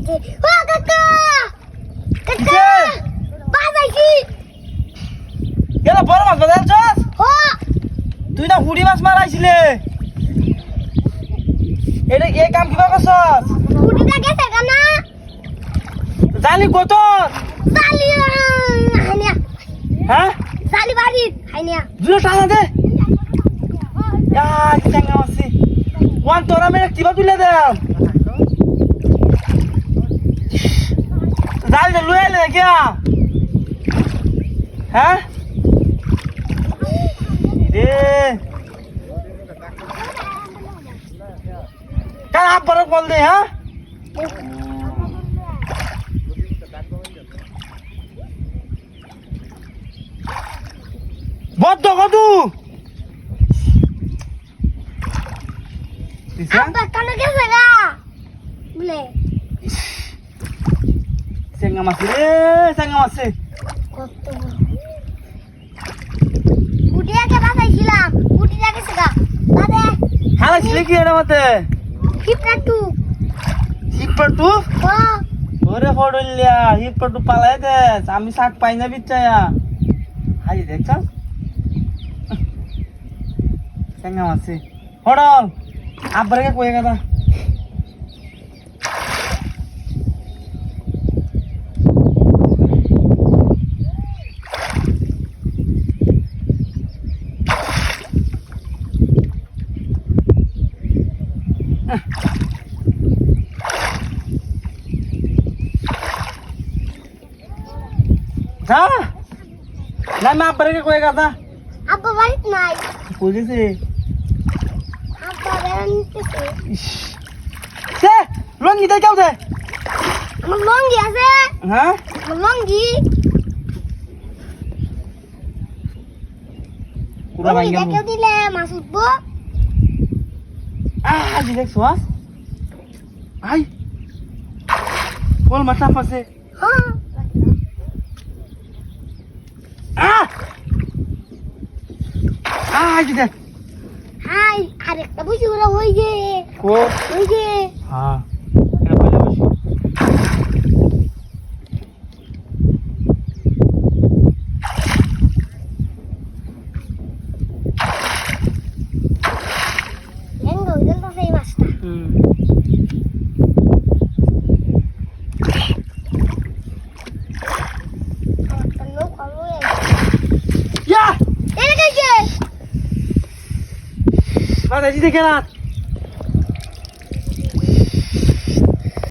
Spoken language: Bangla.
যে ও কাকা কাকা বাজাইছি গেলা বড় মাছ বাজাইছস ও তুই না হুড়ি মাছ মারাইছিলে এটা এই কাম কিবা করছস কুটিটা গেছে কানা জানি কত জালি হাইনিয়া হ্যাঁ জালি বাড়ি হাইনিয়া দুটো টাকা দে কি চাঙ্গা মাছি ওয়ান তোরা মেরে কিবা তুলে দাম জাল যে লুয়ে এলে কিয়া হ্যাঁ রে কাল আব্বার বল দে হ্যাঁ বদ্ধ কদু আব্বা কানা গেছে গা বলে চেঙ্গা মাছ রে চেঙ্গা মাছ কত কুটিয়াকে বাজাইছিলাম কুটিটা গেছে গা দাদা হারাইছিলে কি এর মতে হিপটাটু হিপটু ও ওরে ফড়লিয়া হিপটু পালাই দে আমি শাক পাই না বিচ্চায়া হাই দেখছ চেঙ্গা মাছ ফড়ল আব্বারকে কয়ে কথা যা না মা আব্বারকে কয়ে কথা আব্বা বাড়িতে নাই কই গেছে আব্বা বেড়ানিতেছে সে লঙ্গি দে কেউ দে আমার লঙ্গি আছে হ্যাঁ আমার লঙ্গি পুরা ভাঙ্গা কেউ দিলে মাছ উঠবো আজ দেখছো আই বল মাথা পাশে হ্যাঁ আজ দেখ হাই আরেকটা বুঝি ওরা হই যে কো ওই যে হ্যাঁ এটা বলে বসি এঙ্গো জলটা সেই মাছটা আরেকটা লোক হবে ইয়া এটা কে বাবা দিতে কেনা